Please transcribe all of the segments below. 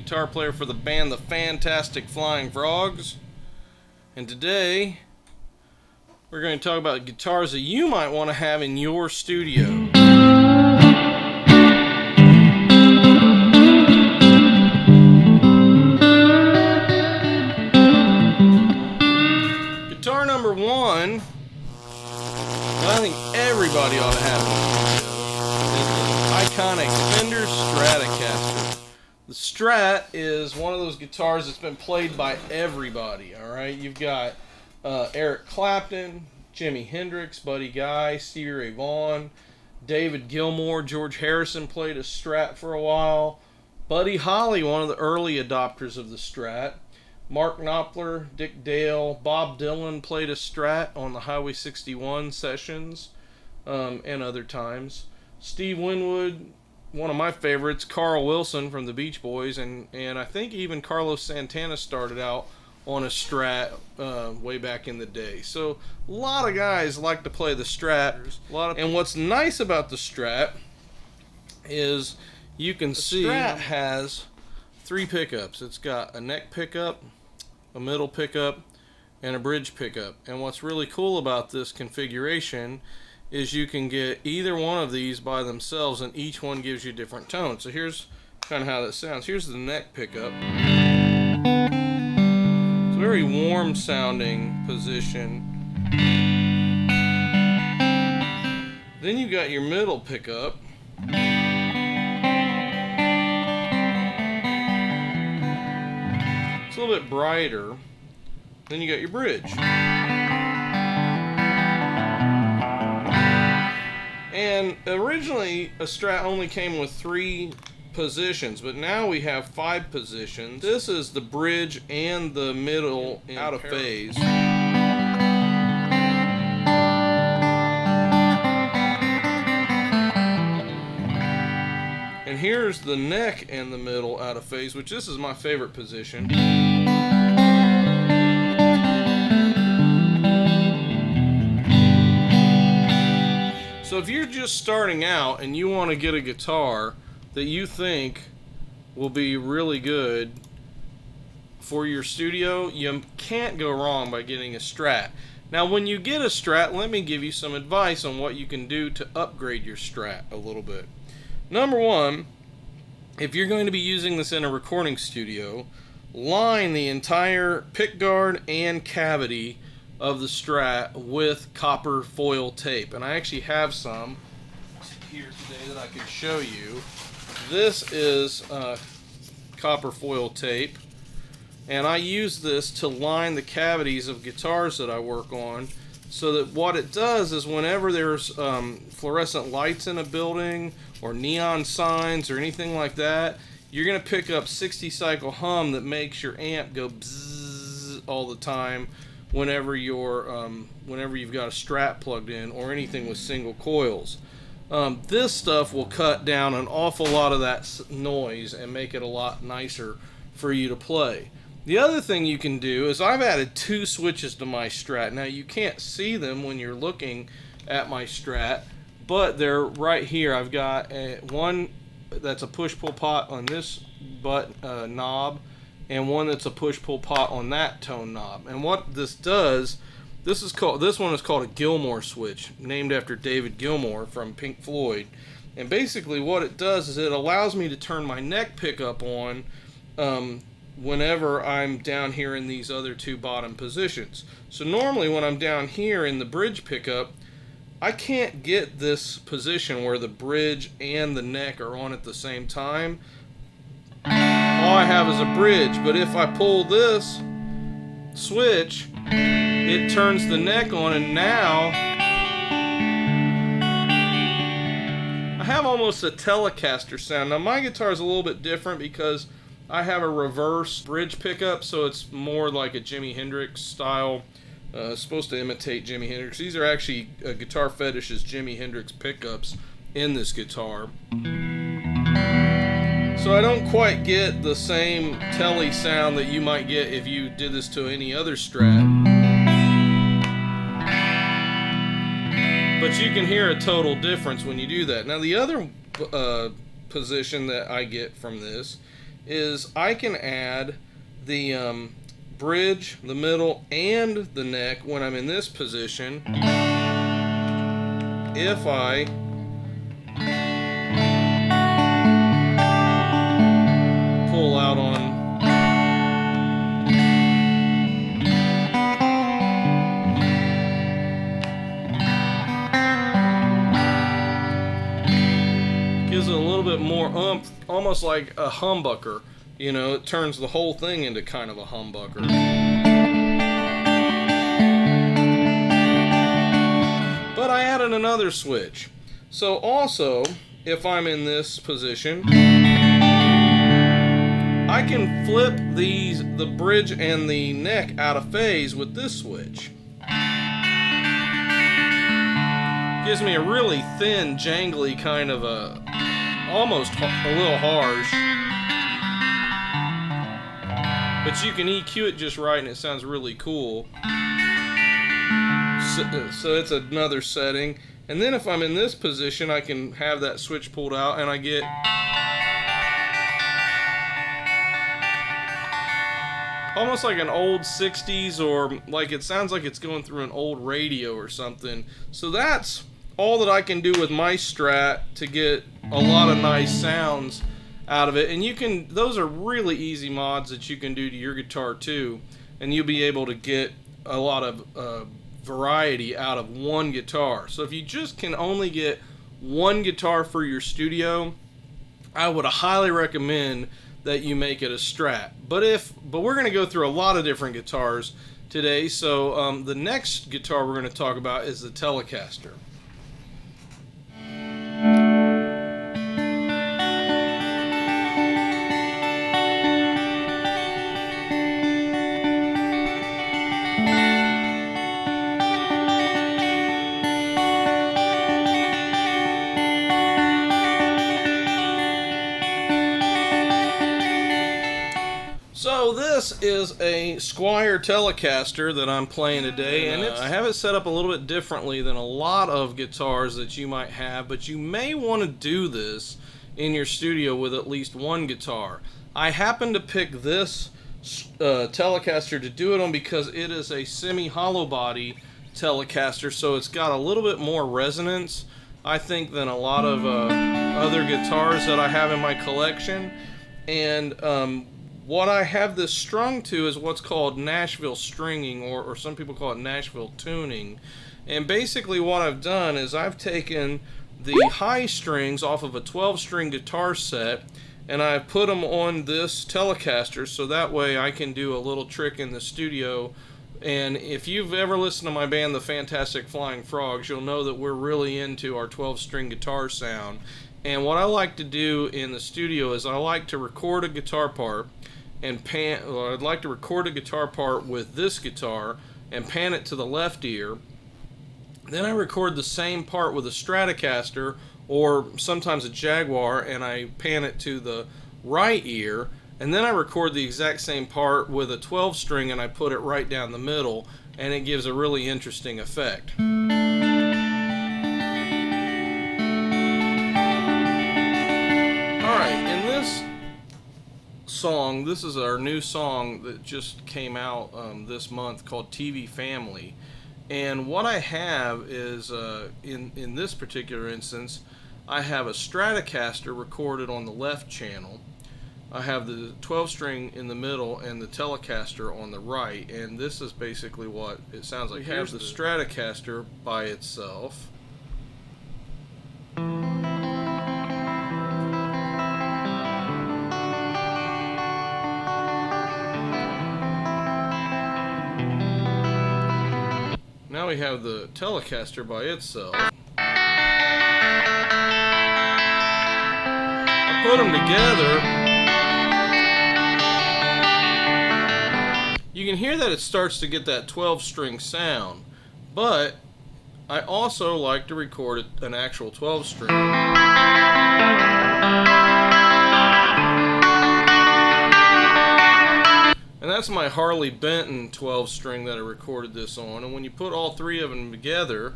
guitar player for the band The Fantastic Flying Frogs. And today, we're going to talk about guitars that you might want to have in your studio. Guitar number one, well, I think everybody ought to have one, is the iconic Fender Stratocaster. The Strat is one of those guitars that's been played by everybody, alright? You've got Eric Clapton, Jimi Hendrix, Buddy Guy, Stevie Ray Vaughan, David Gilmour, George Harrison played a Strat for a while, Buddy Holly, one of the early adopters of the Strat, Mark Knopfler, Dick Dale, Bob Dylan played a Strat on the Highway 61 sessions and other times. Steve Winwood, one of my favorites, Carl Wilson from the Beach Boys, and I think even Carlos Santana started out on a Strat way back in the day. So a lot of guys like to play the Strat. And what's nice about the Strat is you can see it has three pickups. It's got a neck pickup, a middle pickup, and a bridge pickup. And what's really cool about this configuration is you can get either one of these by themselves, and each one gives you different tones. So here's kind of how that sounds. Here's the neck pickup. It's a very warm sounding position. Then you got your middle pickup. It's a little bit brighter. Then you got your bridge. And originally a Strat only came with 3 positions, but now we have 5 positions. This is the bridge and the middle out of phase. And here's the neck and the middle out of phase, which this is my favorite position. So if you're just starting out and you want to get a guitar that you think will be really good for your studio, you can't go wrong by getting a Strat. Now when you get a Strat, let me give you some advice on what you can do to upgrade your Strat a little bit. Number one, if you're going to be using this in a recording studio, line the entire pickguard and cavity of the Strat with copper foil tape, and I actually have some here today that I can show you. This is copper foil tape, and I use this to line the cavities of guitars that I work on, so that what it does is whenever there's fluorescent lights in a building or neon signs or anything like that, you're going to pick up 60 cycle hum that makes your amp go bzzz all the time whenever you've got a Strat plugged in or anything with single coils. This stuff will cut down an awful lot of that noise and make it a lot nicer for you to play. The other thing you can do is I've added 2 switches to my Strat. Now you can't see them when you're looking at my Strat, but they're right here. I've got one that's a push-pull pot on this knob, and one that's a push-pull pot on that tone knob. And what this does, this one is called a Gilmore Switch, named after David Gilmour from Pink Floyd. And basically what it does is it allows me to turn my neck pickup on whenever I'm down here in these other 2 bottom positions. So normally when I'm down here in the bridge pickup, I can't get this position where the bridge and the neck are on at the same time. All I have is a bridge, but if I pull this switch, it turns the neck on, and now I have almost a Telecaster sound. Now my guitar is a little bit different because I have a reverse bridge pickup, so it's more like a Jimi Hendrix style. It's supposed to imitate Jimi Hendrix. These are actually Guitar Fetish's Jimi Hendrix pickups in this guitar. So I don't quite get the same telly sound that you might get if you did this to any other Strat. But you can hear a total difference when you do that. Now the other position that I get from this is I can add the bridge, the middle, and the neck when I'm in this position if I pull out on gives it a little bit more oomph, almost like a humbucker. You know, it turns the whole thing into kind of a humbucker. But I added another switch. So also, if I'm in this position, I can flip the bridge and the neck out of phase with this switch. Gives me a really thin, jangly kind of almost a little harsh. But you can EQ it just right and it sounds really cool. So it's another setting. And then if I'm in this position, I can have that switch pulled out and I get almost like an old 60s, or like it sounds like it's going through an old radio or something. So that's all that I can do with my Strat to get a lot of nice sounds out of it. And you can, those are really easy mods that you can do to your guitar too, and you'll be able to get a lot of variety out of one guitar. So if you just can only get one guitar for your studio, I would highly recommend that you make it a Strat. But we're going to go through a lot of different guitars today. So the next guitar we're going to talk about is the Telecaster. So this is a Squier Telecaster that I'm playing today, and I have it set up a little bit differently than a lot of guitars that you might have, but you may want to do this in your studio with at least one guitar. I happen to pick this Telecaster to do it on because it is a semi-hollow body Telecaster, so it's got a little bit more resonance, I think, than a lot of other guitars that I have in my collection. And what I have this strung to is what's called Nashville Stringing, or some people call it Nashville Tuning. And basically what I've done is I've taken the high strings off of a 12-string guitar set and I've put them on this Telecaster, so that way I can do a little trick in the studio. And if you've ever listened to my band, the Fantastic Flying Frogs, you'll know that we're really into our 12-string guitar sound. And what I like to do in the studio is I like to record a guitar part and I'd like to record a guitar part with this guitar and pan it to the left ear. Then I record the same part with a Stratocaster or sometimes a Jaguar and I pan it to the right ear. And then I record the exact same part with a 12-string and I put it right down the middle, and it gives a really interesting effect. Song, this is our new song that just came out this month called TV Family, and what I have is in this particular instance I have a Stratocaster recorded on the left channel, I have the 12-string in the middle and the Telecaster on the right, and this is basically what it sounds like. We have the Stratocaster by itself. Now we have the Telecaster by itself. I put them together. You can hear that it starts to get that 12-string sound, but I also like to record an actual 12-string. And that's my Harley Benton 12-string that I recorded this on. And when you put all three of them together,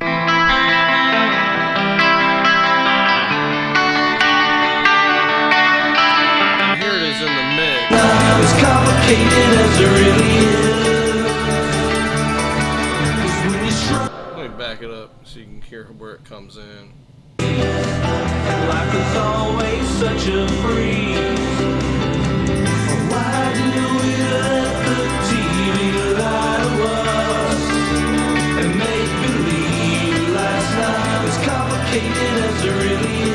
you here it is in the mix. As complicated as it really is. Let me back it up so you can hear where it comes in. Life is always such a breeze. Why do we let the TV lie to us and make believe last night was complicated as it really is?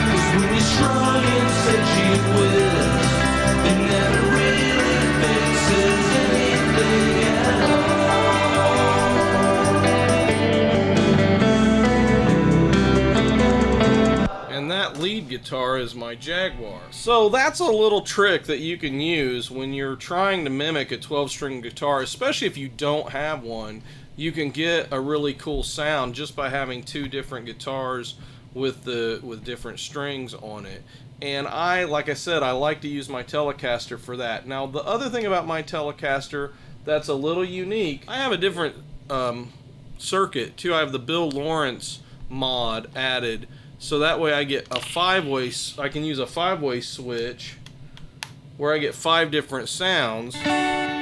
'Cause when you're strong and said gee whiz, it never really fixes anything at all. And that lead guitar is my Jaguar. So that's a little trick that you can use when you're trying to mimic a 12-string guitar, especially if you don't have one. You can get a really cool sound just by having two different guitars with different strings on it. And like I said, I like to use my Telecaster for that. Now, the other thing about my Telecaster that's a little unique, I have a different circuit too. I have the Bill Lawrence mod added. So that way I get a five-way, I can use a five-way switch where I get 5 different sounds. And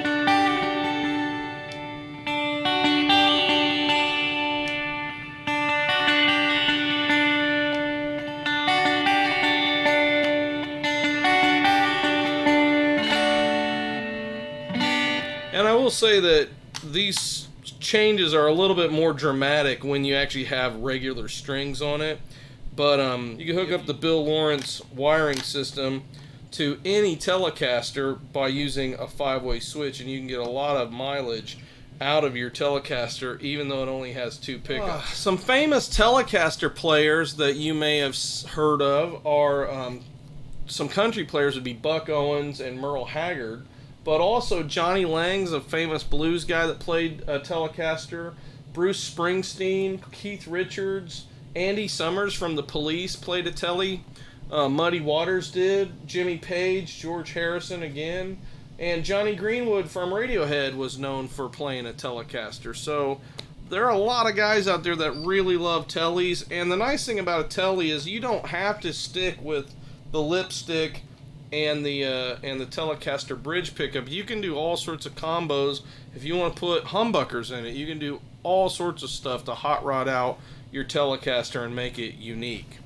I will say that these changes are a little bit more dramatic when you actually have regular strings on it. But you can hook up the Bill Lawrence wiring system to any Telecaster by using a 5-way switch, and you can get a lot of mileage out of your Telecaster even though it only has 2 pickups. Some famous Telecaster players that you may have heard of are some country players would be Buck Owens and Merle Haggard, but also Johnny Lang's a famous blues guy that played a Telecaster, Bruce Springsteen, Keith Richards, Andy Summers from The Police played a Tele. Muddy Waters did. Jimmy Page, George Harrison again. And Johnny Greenwood from Radiohead was known for playing a Telecaster. So there are a lot of guys out there that really love Teles. And the nice thing about a Tele is you don't have to stick with the lipstick and the Telecaster bridge pickup. You can do all sorts of combos. If you want to put humbuckers in it, you can do all sorts of stuff to hot rod out your Telecaster and make it unique.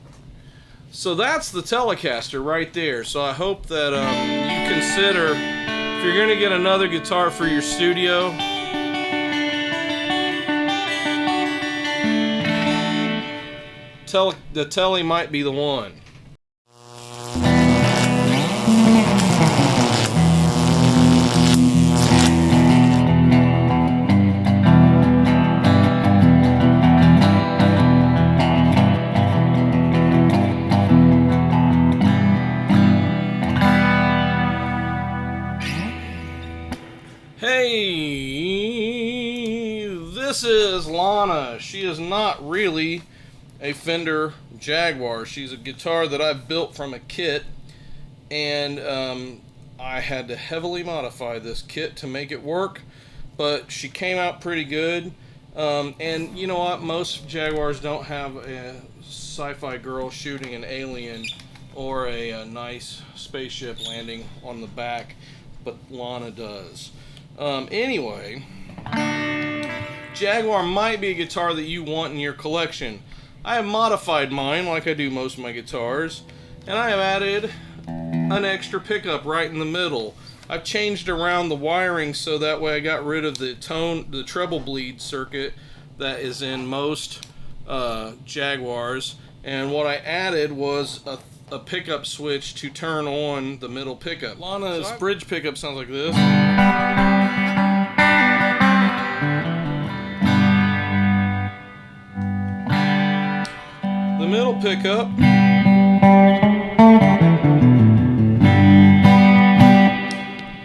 So that's the Telecaster right there. So I hope that you consider, if you're going to get another guitar for your studio, the Tele might be the one. Hey, this is Lana. She is not really a Fender Jaguar. She's a guitar that I built from a kit, and I had to heavily modify this kit to make it work, but she came out pretty good. And you know what? Most Jaguars don't have a sci-fi girl shooting an alien or a nice spaceship landing on the back, but Lana does. Anyway, Jaguar might be a guitar that you want in your collection. I have modified mine like I do most of my guitars, and I have added an extra pickup right in the middle. I've changed around the wiring so that way I got rid of the treble bleed circuit that is in most Jaguars, and what I added was a pickup switch to turn on the middle pickup. Lana's bridge pickup sounds like this. The middle pickup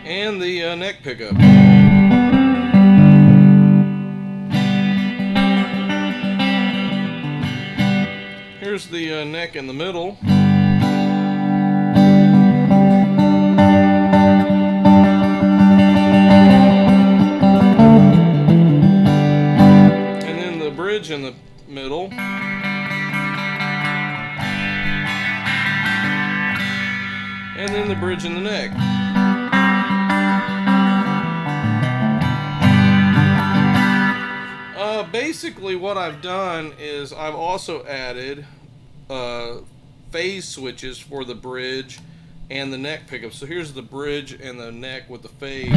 and the neck pickup. Here's the neck in the middle. And then the bridge in the middle. and then the bridge and the neck. Basically what I've done is I've also added phase switches for the bridge and the neck pickup. So here's the bridge and the neck with the phase,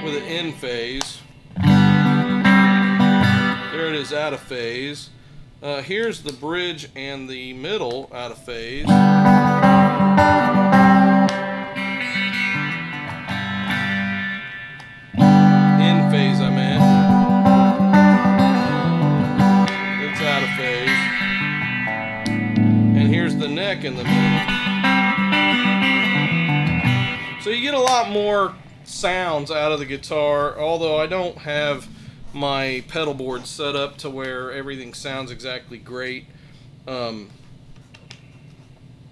with an in phase. There it is, out of phase. Here's the bridge and the middle out of phase. In phase, I meant. It's out of phase. And here's the neck in the middle. So you get a lot more sounds out of the guitar, although I don't have my pedal board set up to where everything sounds exactly great when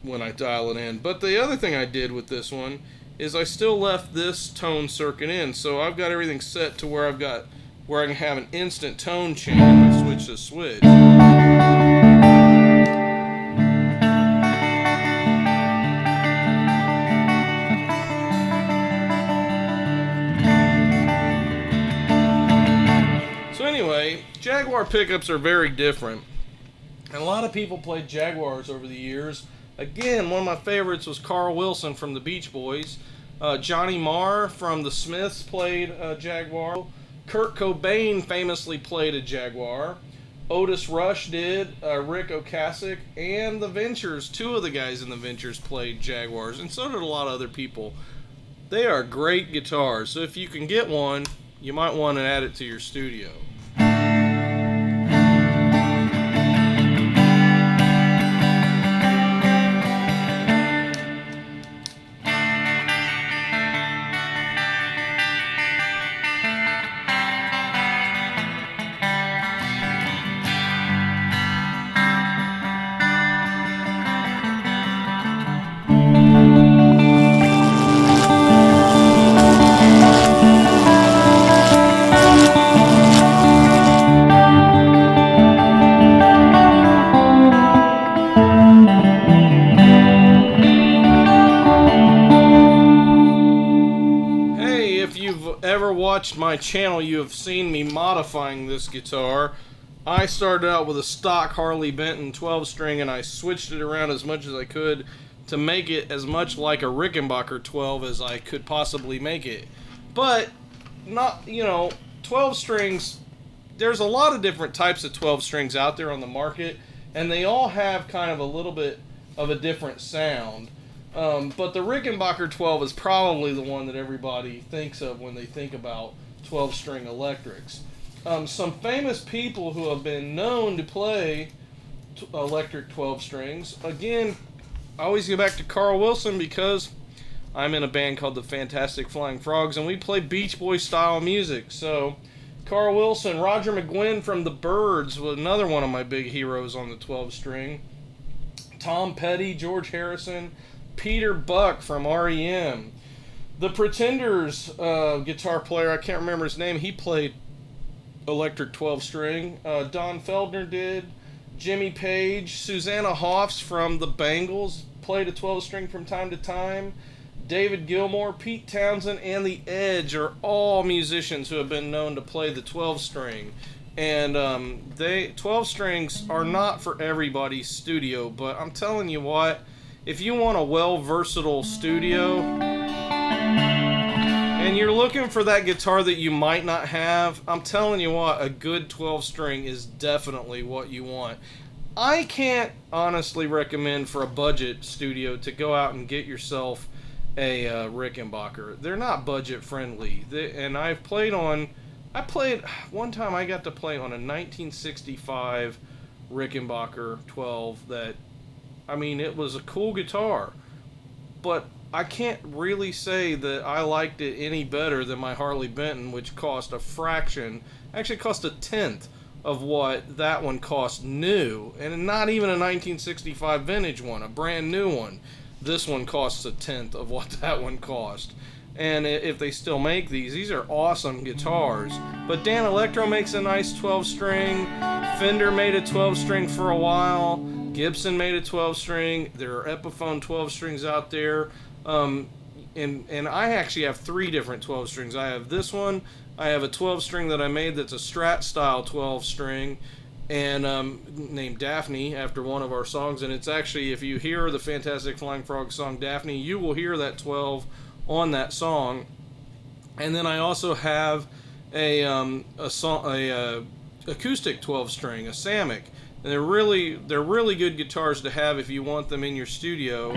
I dial it in. But the other thing I did with this one is I still left this tone circuit in, so I've got everything set to where I can have an instant tone change, switch to switch. Jaguar pickups are very different, and a lot of people played Jaguars over the years. Again, one of my favorites was Carl Wilson from the Beach Boys. Johnny Marr from the Smiths played a Jaguar. Kurt Cobain famously played a Jaguar. Otis Rush did. Rick Ocasek and the Ventures. Two of the guys in the Ventures played Jaguars, and so did a lot of other people. They are great guitars, so if you can get one, you might want to add it to your studio. Watched my channel, you have seen me modifying this guitar. I started out with a stock Harley Benton 12 string, and I switched it around as much as I could to make it as much like a Rickenbacker 12 as I could possibly make it. But not, 12 strings, there's a lot of different types of 12 strings out there on the market, and they all have kind of a little bit of a different sound. But the Rickenbacker 12 is probably the one that everybody thinks of when they think about 12-string electrics. Some famous people who have been known to play electric 12 strings. Again, I always go back to Carl Wilson because I'm in a band called the Fantastic Flying Frogs, and we play Beach Boys style music. So Carl Wilson, Roger McGuinn from the Byrds was another one of my big heroes on the 12 string. Tom Petty, George Harrison, Peter Buck from REM. The Pretenders guitar player, I can't remember his name, he played electric 12 string. Don Feldner did. Jimmy Page. Susanna Hoffs from the Bangles played a 12 string from time to time. David Gilmour, Pete Townsend, and The Edge are all musicians who have been known to play the 12 string. And 12 strings are not for everybody's studio, but I'm telling you what, if you want a versatile studio and you're looking for that guitar that you might not have, I'm telling you what, a good 12 string is definitely what you want. I can't honestly recommend for a budget studio to go out and get yourself a Rickenbacker. They're not budget friendly. And one time I got to play on a 1965 Rickenbacker 12 that, it was a cool guitar, but I can't really say that I liked it any better than my Harley Benton, which cost a fraction, actually cost a tenth of what that one cost new, and not even a 1965 vintage one, a brand new one. This one costs a tenth of what that one cost. And if they still make these are awesome guitars. But Dan Electro makes a nice 12 string. Fender made a 12 string for a while. Gibson made a 12 string. There are Epiphone 12 strings out there. And I actually have 3 different 12 strings. I have this one. I have a 12 string that I made that's a Strat style 12 string, and named Daphne after one of our songs. And it's actually, if you hear the Fantastic Flying Frog song Daphne, you will hear that 12 on that song. And then I also have a acoustic 12 string, a Samick. And they're really good guitars to have if you want them in your studio,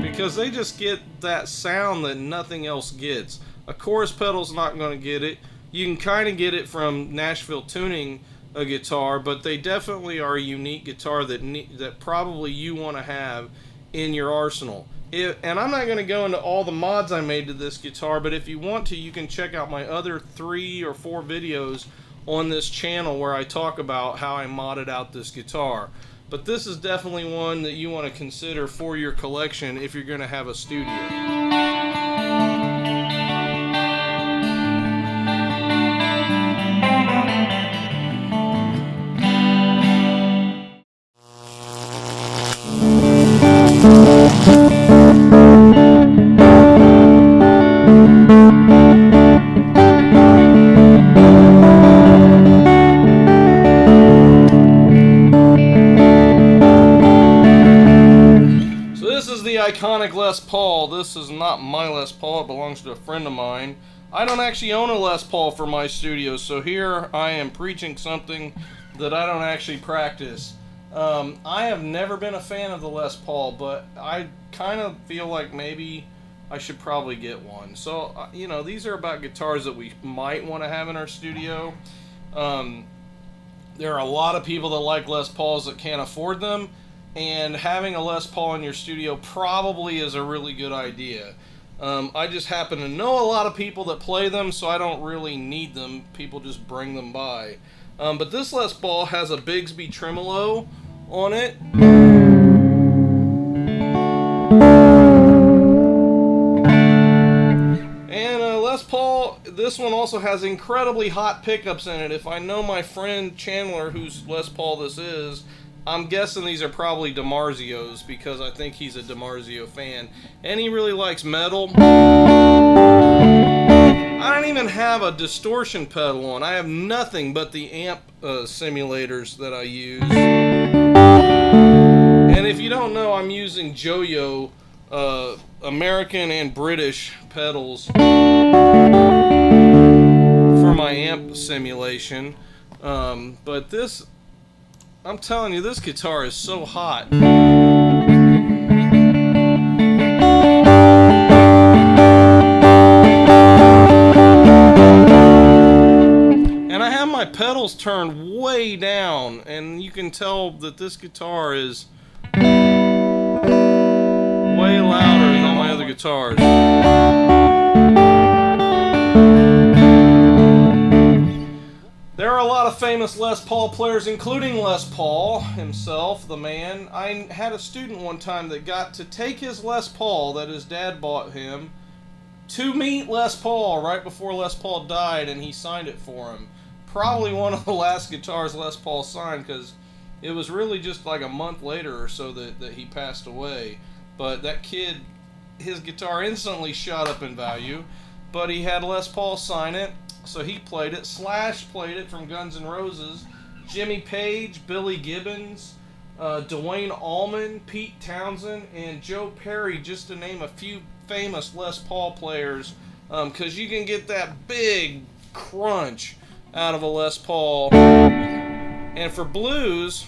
because they just get that sound that nothing else gets. A chorus pedal's not going to get it. You can kind of get it from Nashville tuning a guitar, but they definitely are a unique guitar that probably you want to have in your arsenal. And I'm not going to go into all the mods I made to this guitar, but if you want to, you can check out my other 3 or 4 videos on this channel where I talk about how I modded out this guitar. But this is definitely one that you want to consider for your collection if you're going to have a studio. Iconic Les Paul. This is not my Les Paul, it belongs to a friend of mine. I don't actually own a Les Paul for my studio, so here I am preaching something that I don't actually practice. I have never been a fan of the Les Paul, but I kind of feel like maybe I should probably get one. So, you know, these are about guitars that we might want to have in our studio. There are a lot of people that like Les Pauls that can't afford them, and having a Les Paul in your studio probably is a really good idea. I just happen to know a lot of people that play them, so I don't really need them. People just bring them by. But this Les Paul has a Bigsby tremolo on it. And Les Paul, this one also has incredibly hot pickups in it. If I know my friend Chandler, whose Les Paul this is, I'm guessing these are probably DiMarzio's, because I think he's a DiMarzio fan. And he really likes metal. I don't even have a distortion pedal on. I have nothing but the amp simulators that I use. And if you don't know, I'm using Joyo American and British pedals for my amp simulation. But this, I'm telling you, this guitar is so hot. And I have my pedals turned way down, and you can tell that this guitar is way louder than all my other guitars. There are a lot of famous Les Paul players, including Les Paul himself, the man. I had a student one time that got to take his Les Paul that his dad bought him to meet Les Paul right before Les Paul died, and he signed it for him. Probably one of the last guitars Les Paul signed, because it was really just like a month later or so that he passed away. But that kid, his guitar instantly shot up in value, but he had Les Paul sign it. So he played it. Slash played it from Guns N' Roses. Jimmy Page, Billy Gibbons, Dwayne Allman, Pete Townsend, and Joe Perry, just to name a few famous Les Paul players. Because you can get that big crunch out of a Les Paul. And for blues,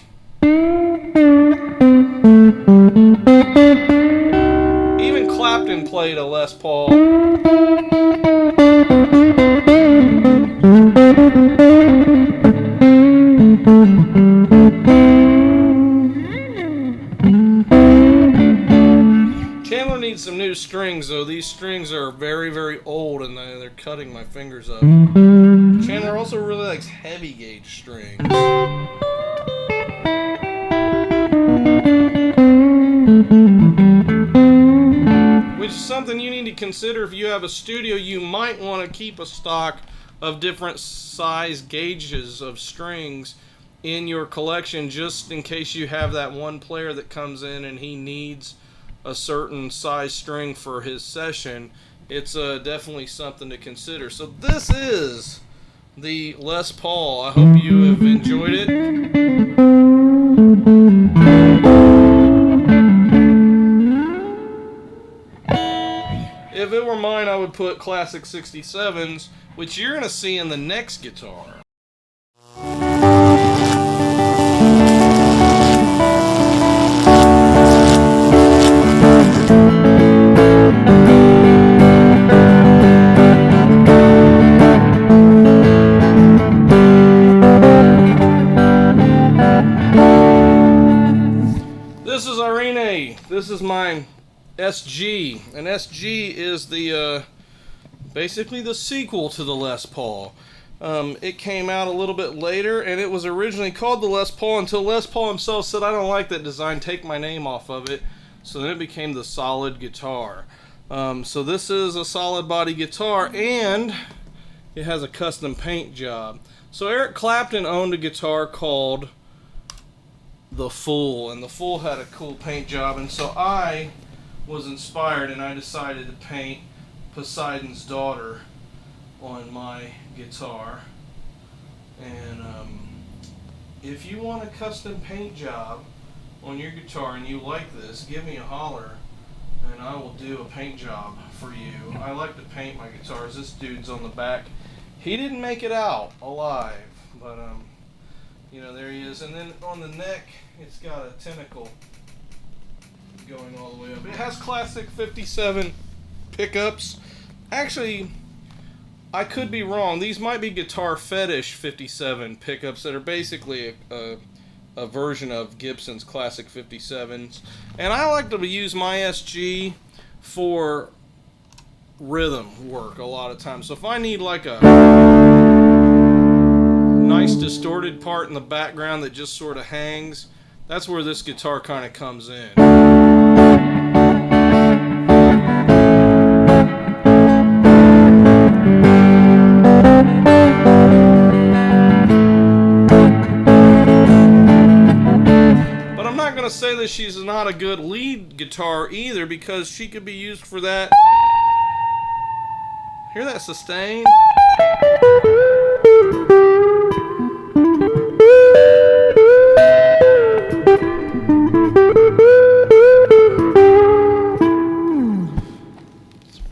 even Clapton played a Les Paul. Chandler needs some new strings, though. These strings are very, very old, and they're cutting my fingers up. Chandler also really likes heavy gauge strings, which is something you need to consider if you have a studio. You might want to keep a stock of different size gauges of strings in your collection, just in case you have that one player that comes in and he needs a certain size string for his session. It's definitely something to consider. So this is the Les Paul. I hope you have enjoyed it. If it were mine, I would put classic 67s, which you're going to see in the next guitar. This is Irene. This is my SG. An SG is the basically the sequel to the Les Paul. It came out a little bit later, and it was originally called the Les Paul until Les Paul himself said, "I don't like that design, take my name off of it." So then it became the solid guitar. So this is a solid body guitar, and it has a custom paint job. So Eric Clapton owned a guitar called the Fool, and the Fool had a cool paint job, and so I was inspired and I decided to paint Poseidon's Daughter on my guitar. And if you want a custom paint job on your guitar and you like this, give me a holler and I will do a paint job for you. I like to paint my guitars. This dude's on the back. He didn't make it out alive, but you know, there he is. And then on the neck, it's got a tentacle going all the way up. It has classic 57 pickups. Actually, I could be wrong. These might be Guitar Fetish 57 pickups that are basically a version of Gibson's classic 57s. And I like to use my SG for rhythm work a lot of times. So if I need like a nice distorted part in the background that just sort of hangs, that's where this guitar kind of comes in. But I'm not going to say that she's not a good lead guitar either, because she could be used for that. Hear that sustain?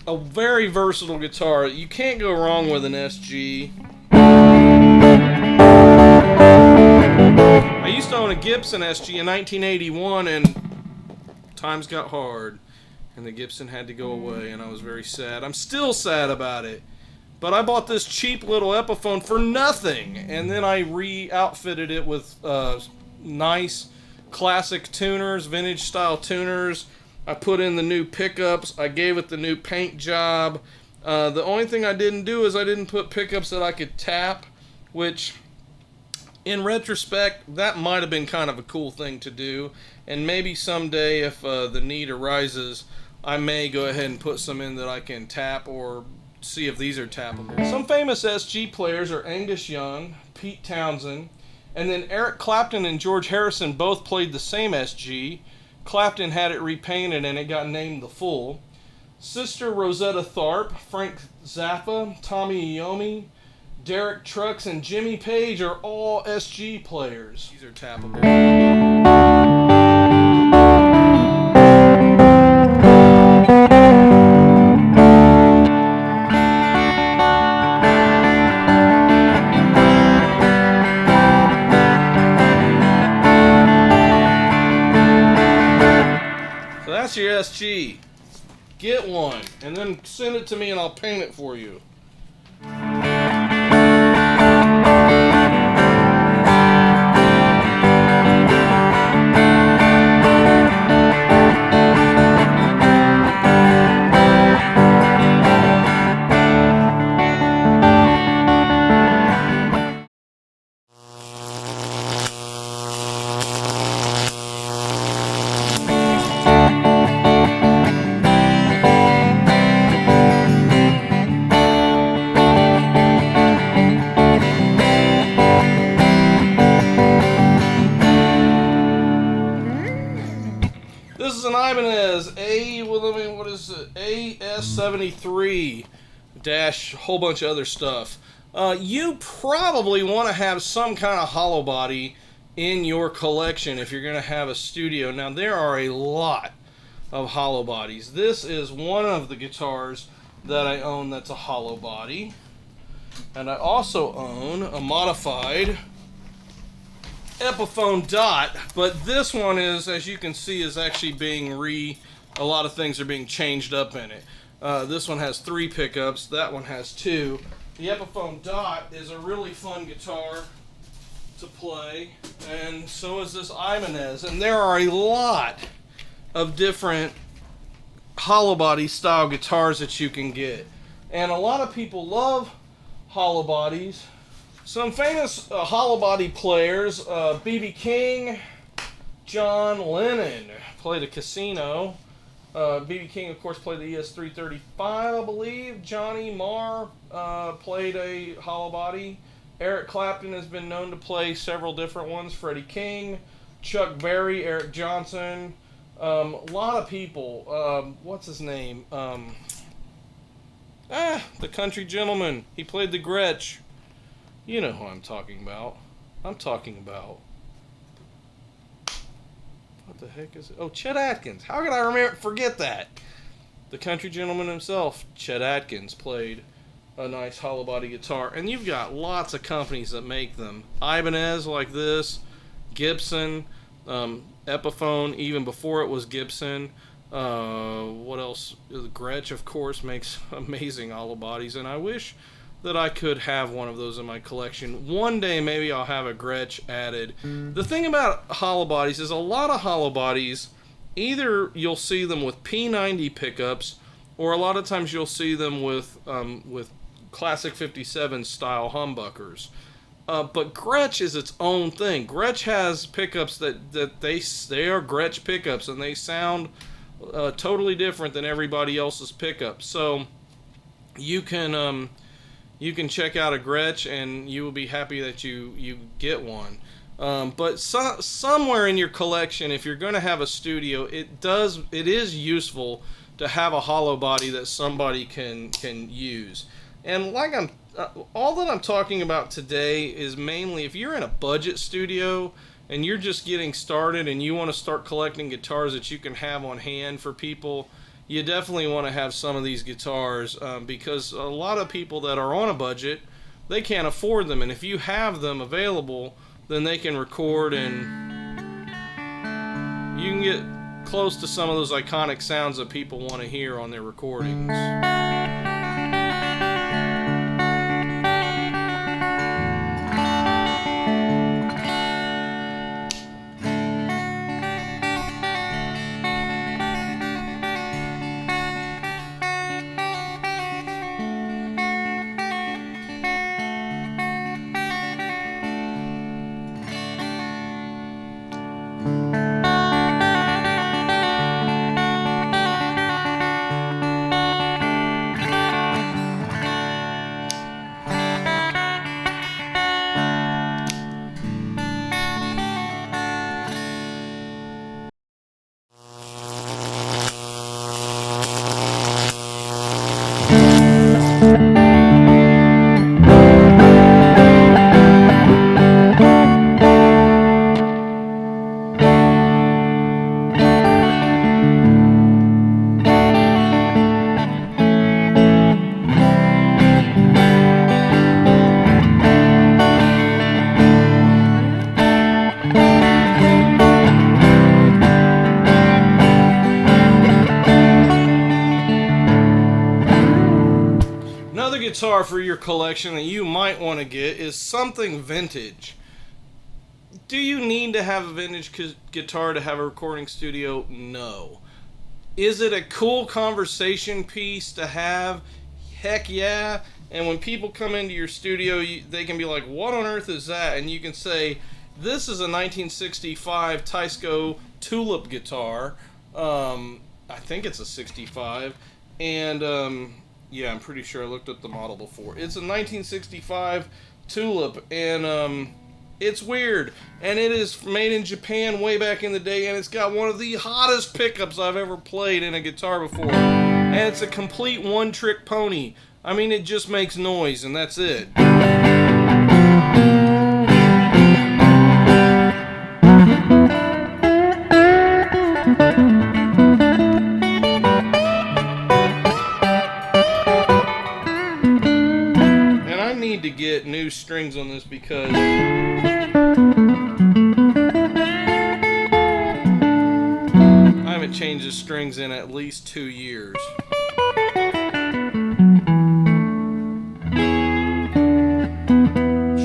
A very versatile guitar. You can't go wrong with an SG. I used to own a Gibson SG in 1981, and times got hard, and the Gibson had to go away, and I was very sad. I'm still sad about it. But I bought this cheap little Epiphone for nothing, and then I re-outfitted it with nice classic tuners, vintage style tuners. I put in the new pickups. I gave it the new paint job. The only thing I didn't do is I didn't put pickups that I could tap, which in retrospect, that might have been kind of a cool thing to do. And maybe someday, if the need arises, I may go ahead and put some in that I can tap, or see if these are tappable. Some famous SG players are Angus Young, Pete Townsend, and then Eric Clapton and George Harrison both played the same SG. Clapton had it repainted and it got named the Fool. Sister Rosetta Tharpe, Frank Zappa, Tommy Iommi, Derek Trucks, and Jimmy Page are all SG players. These are tappable. That's your SG. Get one and then send it to me and I'll paint it for you. This is an Ibanez what is it? AS73 dash whole bunch of other stuff. You probably want to have some kind of hollow body in your collection if you're going to have a studio. Now, there are a lot of hollow bodies. This is one of the guitars that I own that's a hollow body. And I also own a modified Epiphone Dot, but this one is, as you can see, is actually being a lot of things are being changed up in it. This one has 3 pickups, that one has 2. The Epiphone Dot is a really fun guitar to play, and so is this Ibanez. And there are a lot of different hollow body style guitars that you can get. And a lot of people love hollow bodies. Some famous hollow body players, B.B. King, John Lennon played a Casino. B.B. King, of course, played the ES-335, I believe. Johnny Marr played a hollow body. Eric Clapton has been known to play several different ones. Freddie King, Chuck Berry, Eric Johnson. A lot of people. What's his name? The country gentleman. He played the Gretsch. You know who I'm talking about. What the heck is it? Oh, Chet Atkins. How could I forget that? The country gentleman himself, Chet Atkins, played a nice hollow body guitar. And you've got lots of companies that make them. Ibanez like this, Gibson, Epiphone, even before it was Gibson. What else? The Gretsch, of course, makes amazing hollow bodies, and I wish that I could have one of those in my collection. One day, maybe I'll have a Gretsch added. The thing about hollow bodies is a lot of hollow bodies, either you'll see them with P90 pickups, or a lot of times you'll see them with classic 57 style humbuckers. But Gretsch is its own thing. Gretsch has pickups that they are Gretsch pickups, and they sound totally different than everybody else's pickups. So you can check out a Gretsch, and you will be happy that you get one. But somewhere in your collection, if you're going to have a studio, it is useful to have a hollow body that somebody can use. And like all that I'm talking about today is mainly if you're in a budget studio and you're just getting started and you want to start collecting guitars that you can have on hand for people, you definitely want to have some of these guitars, because a lot of people that are on a budget, they can't afford them. And if you have them available, then they can record and you can get close to some of those iconic sounds that people want to hear on their recordings. Guitar for your collection that you might want to get is something vintage. Do you need to have a vintage guitar to have a recording studio? No. Is it a cool conversation piece to have? Heck yeah. And when people come into your studio, they can be like, what on earth is that? And you can say, this is a 1965 Teisco Tulip guitar. I think it's a 65. And yeah, I'm pretty sure I looked up the model before. It's a 1965 Tulip, and It's weird, and it is made in Japan way back in the day, and it's got one of the hottest pickups I've ever played in a guitar before. And it's a complete one-trick pony. I mean, it just makes noise, and that's it. And I need to get new strings on this because I haven't changed the strings in at least 2 years.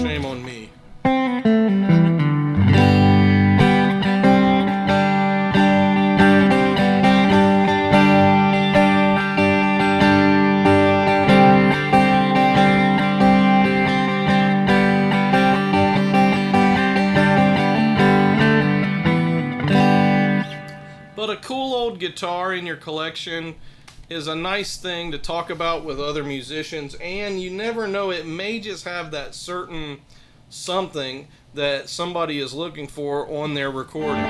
Shame on me. But a cool old guitar in your collection is a nice thing to talk about with other musicians, and you never know, it may just have that certain something that somebody is looking for on their recording.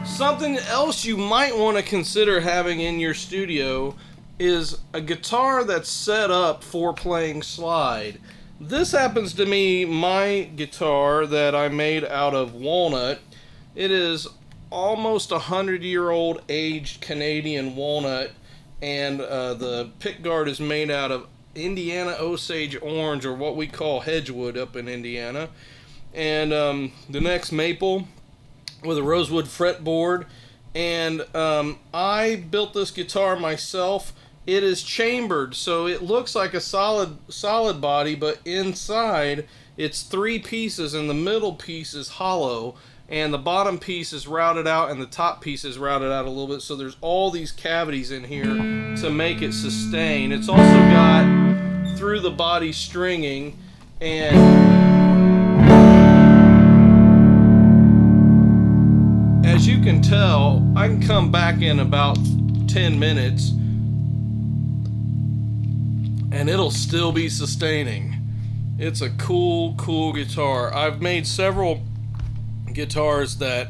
Something else you might want to consider having in your studio is a guitar that's set up for playing slide. This happens to be my guitar that I made out of walnut. It is almost 100-year-old aged Canadian walnut, and the pickguard is made out of Indiana Osage orange, or what we call hedgewood up in Indiana, and the neck's maple with a rosewood fretboard. And I built this guitar myself. It is chambered, so it looks like a solid body, but inside it's 3 pieces, and the middle piece is hollow, and the bottom piece is routed out, and the top piece is routed out a little bit, so there's all these cavities in here to make it sustain. It's also got through the body stringing, and as you can tell, I can come back in about 10 minutes and it'll still be sustaining. It's a cool guitar. I've made several guitars that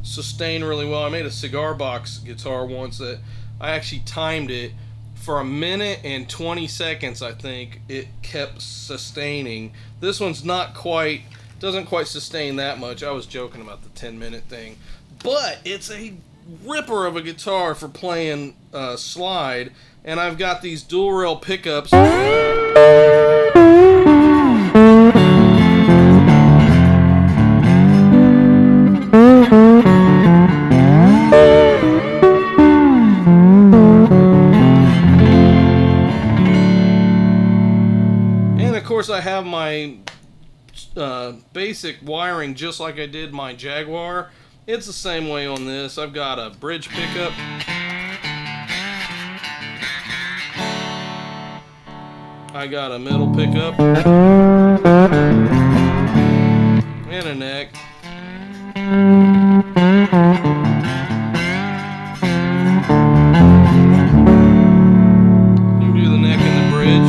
sustain really well. I made a cigar box guitar once that I actually timed it for 1 minute and 20 seconds, I think. It kept sustaining. This one's not quite, doesn't quite sustain that much. I was joking about the 10-minute thing. But it's a ripper of a guitar for playing slide, and I've got these dual rail pickups. And of course I have my basic wiring just like I did my Jaguar. It's the same way on this. I've got a bridge pickup. I got a middle pickup. And a neck. You can do the neck and the bridge.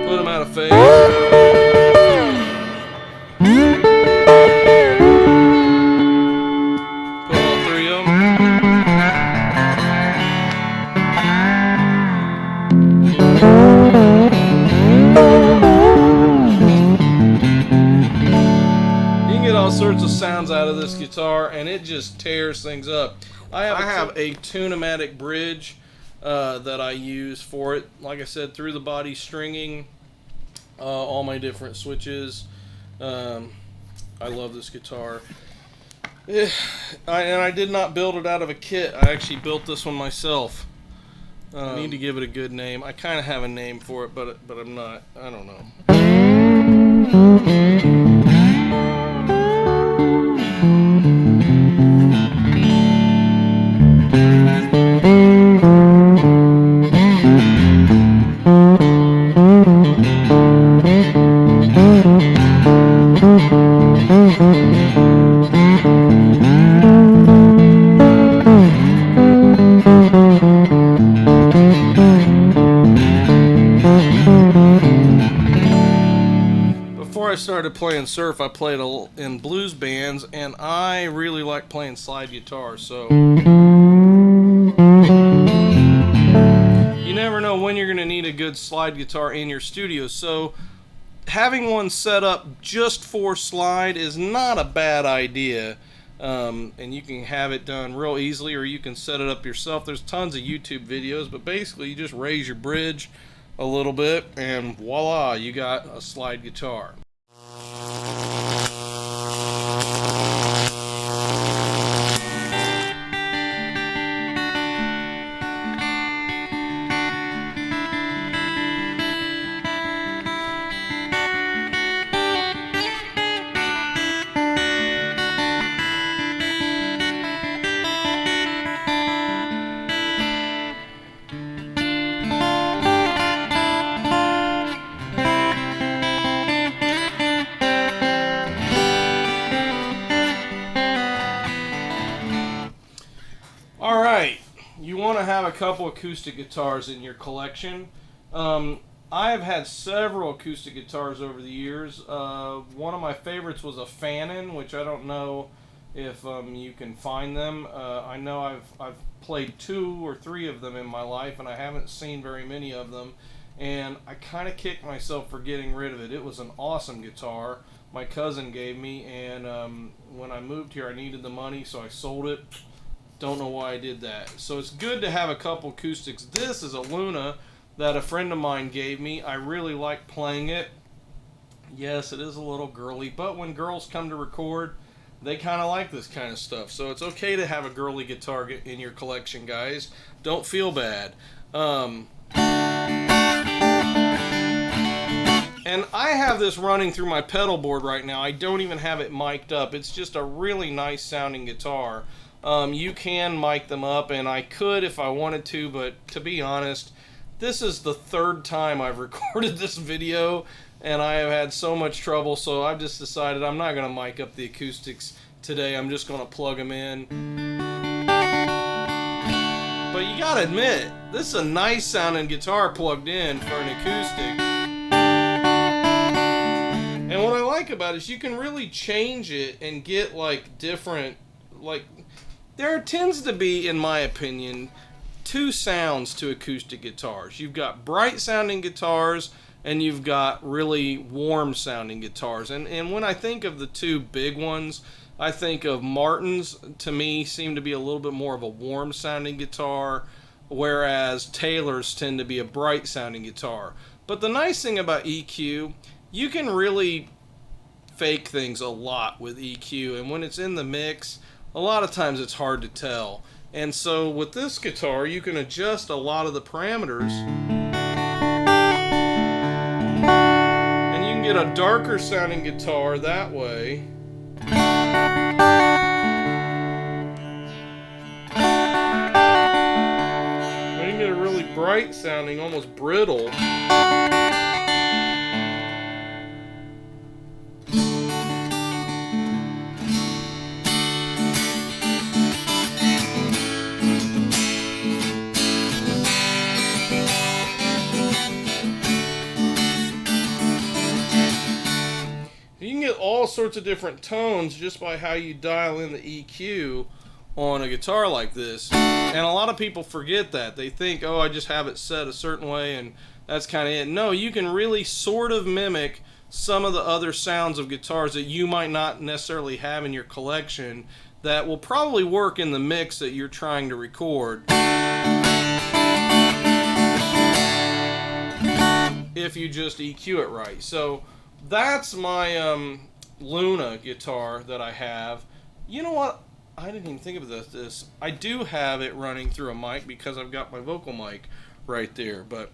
Put them out of phase. Put all 3 of them. this guitar, and it just tears things up. I have a Tune-o-matic bridge that I use for it. Like I said, through the body stringing, all my different switches. I love this guitar. And I did not build it out of a kit. I actually built this one myself. I need to give it a good name. I kind of have a name for it, but I'm not. I don't know. I started playing surf, I played in blues bands, and I really like playing slide guitar, so you never know when you're going to need a good slide guitar in your studio. So having one set up just for slide is not a bad idea, and you can have it done real easily, or you can set it up yourself. There's tons of YouTube videos, but basically you just raise your bridge a little bit and voila, you got a slide guitar. You want to have a couple acoustic guitars in your collection. I have had several acoustic guitars over the years. One of my favorites was a Fanon, which I don't know if you can find them. I know I've played 2 or 3 of them in my life, and I haven't seen very many of them. And I kind of kicked myself for getting rid of it. It was an awesome guitar my cousin gave me, and when I moved here I needed the money, so I sold it. Don't know why I did that. So it's good to have a couple acoustics. This is a Luna that a friend of mine gave me. I really like playing it. Yes, it is a little girly, but when girls come to record, they kind of like this kind of stuff. So it's okay to have a girly guitar in your collection, guys. Don't feel bad. And I have this running through my pedal board right now. I don't even have it mic'd up. It's just a really nice sounding guitar. You can mic them up, and I could if I wanted to, but to be honest, this is the 3rd time I've recorded this video, and I have had so much trouble, so I've just decided I'm not going to mic up the acoustics today. I'm just going to plug them in. But you got to admit, this is a nice sounding guitar plugged in for an acoustic. And what I like about it is you can really change it and get like different, like, there tends to be, in my opinion, 2 sounds to acoustic guitars. You've got bright sounding guitars and you've got really warm sounding guitars. And when I think of the 2 big ones, I think of Martins, to me, seem to be a little bit more of a warm sounding guitar, whereas Taylors tend to be a bright sounding guitar. But the nice thing about EQ, you can really fake things a lot with EQ, and when it's in the mix, a lot of times it's hard to tell. And so with this guitar, you can adjust a lot of the parameters, and you can get a darker sounding guitar that way. Or you can get a really bright sounding, almost brittle. All sorts of different tones just by how you dial in the EQ on a guitar like this. And a lot of people forget that. They think, oh, I just have it set a certain way and that's kind of it. No, you can really sort of mimic some of the other sounds of guitars that you might not necessarily have in your collection that will probably work in the mix that you're trying to record if you just EQ it right. So that's my Luna guitar that I have. You know what? I didn't even think of this. I do have it running through a mic because I've got my vocal mic right there. But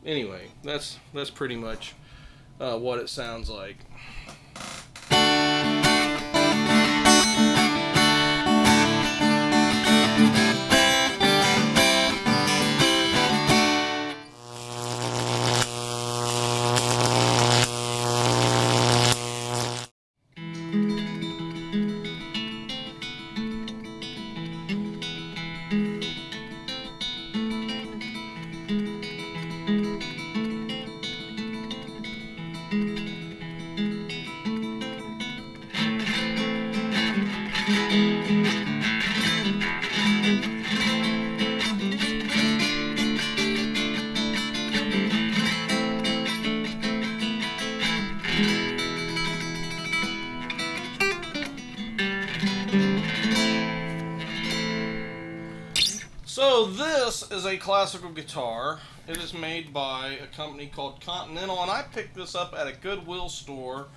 anyway, that's pretty much what it sounds like. So this is a classical guitar. It is made by a company called Continental, and I picked this up at a Goodwill store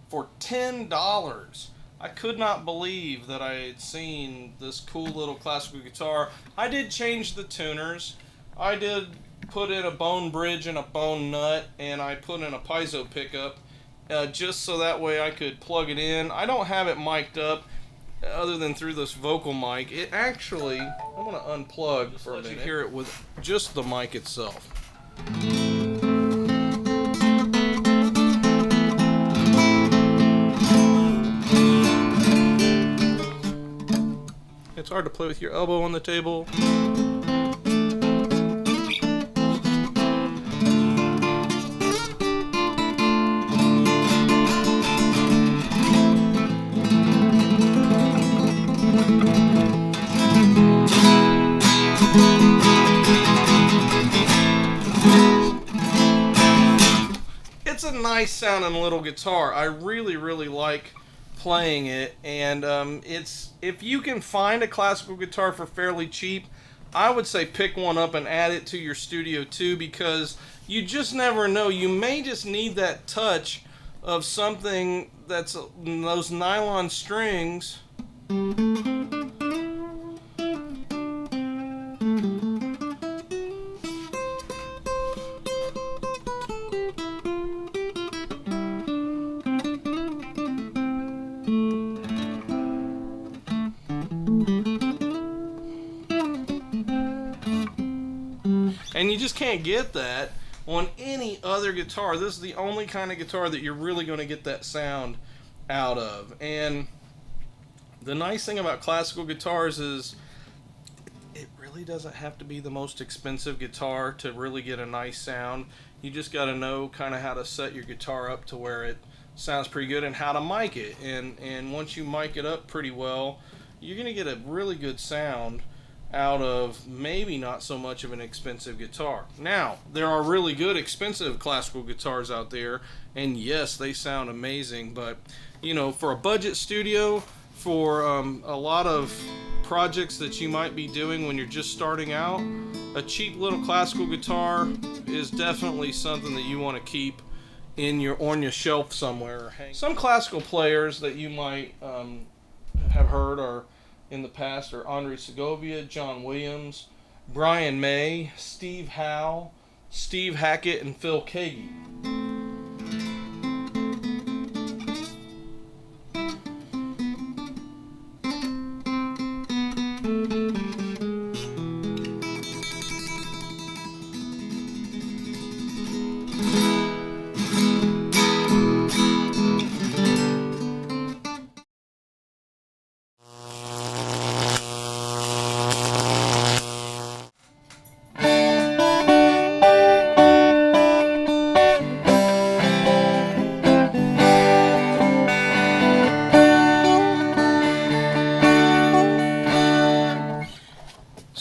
for $10. I could not believe that I had seen this cool little classical guitar. I did change the tuners. I did put in a bone bridge and a bone nut, and I put in a piezo pickup just so that way I could plug it in. I don't have it mic'd up other than through this vocal mic. It actually, I'm going to unplug for a minute. You hear it with just the mic itself. It's hard to play with your elbow on the table. It's a nice sounding little guitar. I really like playing it, and it's, if you can find a classical guitar for fairly cheap, I would say pick one up and add it to your studio too, because you just never know. You may just need that touch of something that's those nylon strings. And you just can't get that on any other guitar. This is the only kind of guitar that you're really going to get that sound out of. And the nice thing about classical guitars is it really doesn't have to be the most expensive guitar to really get a nice sound. You just got to know kind of how to set your guitar up to where it sounds pretty good and how to mic it. And once you mic it up pretty well, you're going to get a really good sound out of maybe not so much of an expensive guitar. Now, there are really good expensive classical guitars out there, and yes, they sound amazing, but you know, for a budget studio, for a lot of projects that you might be doing when you're just starting out, a cheap little classical guitar is definitely something that you want to keep in your on your shelf somewhere. Some classical players that you might have heard are in the past are Andre Segovia, John Williams, Brian May, Steve Howe, Steve Hackett, and Phil Keaggy.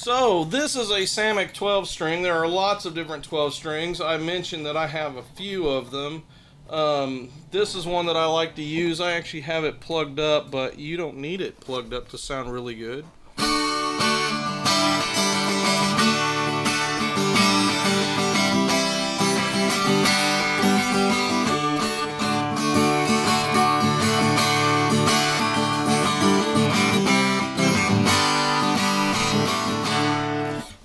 So this is a Samick 12 string. There are lots of different 12 strings. I mentioned that I have a few of them. This is one that I like to use. I actually have it plugged up, but you don't need it plugged up to sound really good.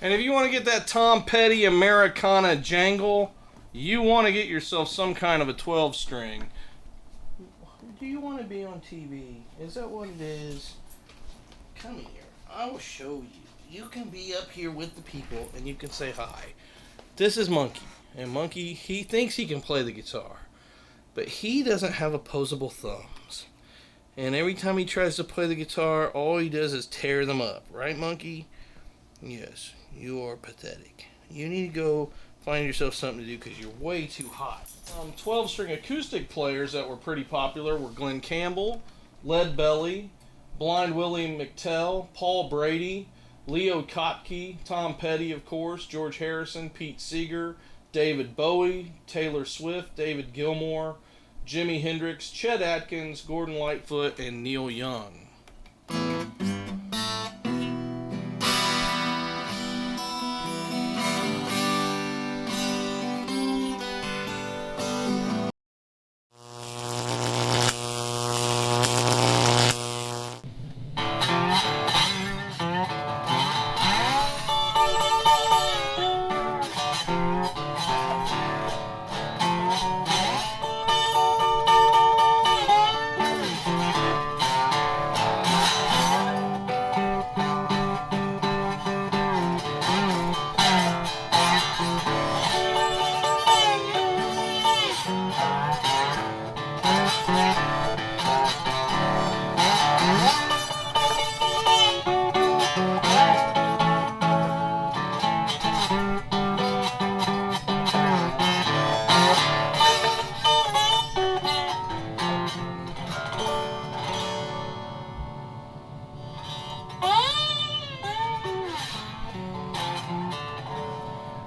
And if you want to get that Tom Petty Americana jangle, you want to get yourself some kind of a 12 string. Do you want to be on TV? Is that what it is? Come here. I will show you. You can be up here with the people and you can say hi. This is Monkey. And Monkey, he thinks he can play the guitar. But he doesn't have opposable thumbs. And every time he tries to play the guitar, all he does is tear them up. Right, Monkey? Yes. You are pathetic. You need to go find yourself something to do because you're way too hot. 12-string acoustic players that were pretty popular were Glenn Campbell, Lead Belly, Blind Willie McTell, Paul Brady, Leo Kottke, Tom Petty, of course, George Harrison, Pete Seeger, David Bowie, Taylor Swift, David Gilmour, Jimi Hendrix, Chet Atkins, Gordon Lightfoot, and Neil Young.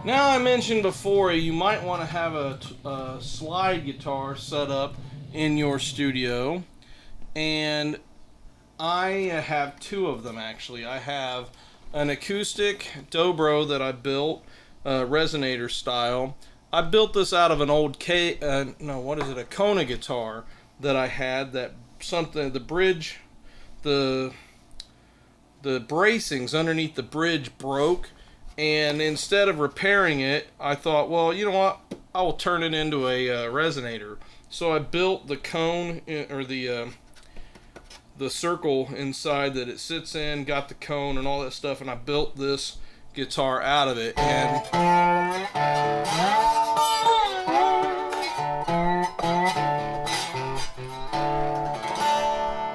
Now, I mentioned before, you might want to have a slide guitar set up in your studio, and I have two of them actually. I have an acoustic dobro that I built, Resonator style. I built this out of an old a Kona guitar that I had. The bridge, the bracings underneath the bridge broke. And instead of repairing it, I thought, well, you know what? I will turn it into a resonator. So I built the cone, or the circle inside that it sits in, got the cone and all that stuff, and I built this guitar out of it. And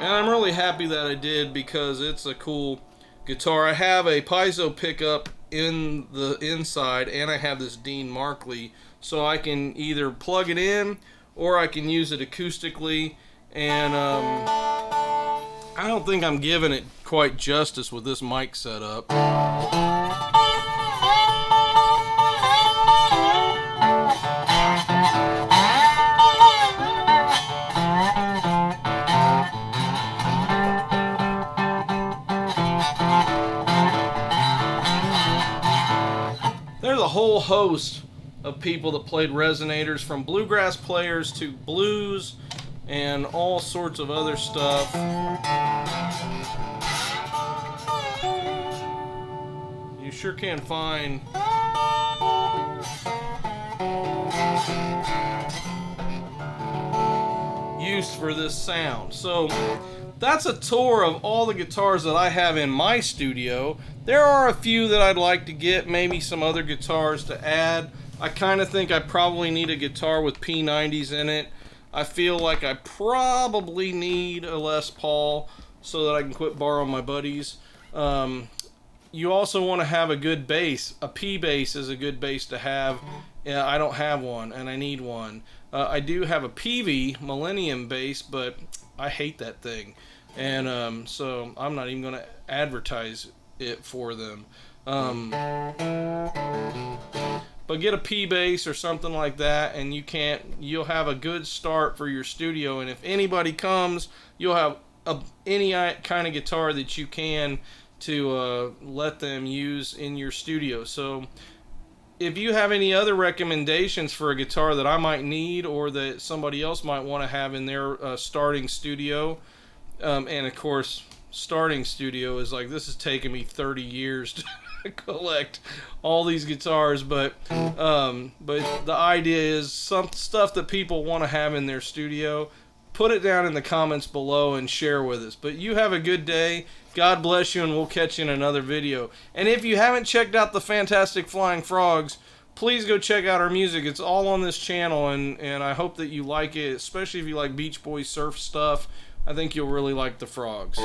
I'm really happy that I did, because it's a cool guitar. I have a piezo pickup in the inside, and I have this Dean Markley, so I can either plug it in or I can use it acoustically. And I don't think I'm giving it quite justice with this mic setup. There's a whole host of people that played resonators, from bluegrass players to blues and all sorts of other stuff. You sure can find use for this sound. So that's a tour of all the guitars that I have in my studio. There are a few that I'd like to get, maybe some other guitars to add. I kind of think I probably need a guitar with P90s in it. I feel like I probably need a Les Paul so that I can quit borrowing my buddies. You also want to have a good bass. A P bass is a good bass to have. Yeah, I don't have one, and I need one. I do have a PV Millennium bass, but I hate that thing. And so I'm not even going to advertise it for them. but get a P bass or something like that, and you'll have a good start for your studio. And if anybody comes, you'll have any kind of guitar that you can to let them use in your studio. So if you have any other recommendations for a guitar that I might need or that somebody else might want to have in their starting studio, and of course, starting studio is like, this has taken me 30 years to collect all these guitars, but the idea is some stuff that people want to have in their studio. Put it down in the comments below and share with us. But you have a good day. God bless you, and we'll catch you in another video. And if you haven't checked out the Fantastic Flying Frogs, please go check out our music. It's all on this channel, and I hope that you like it, especially if you like Beach Boys surf stuff. I think you'll really like the Frogs.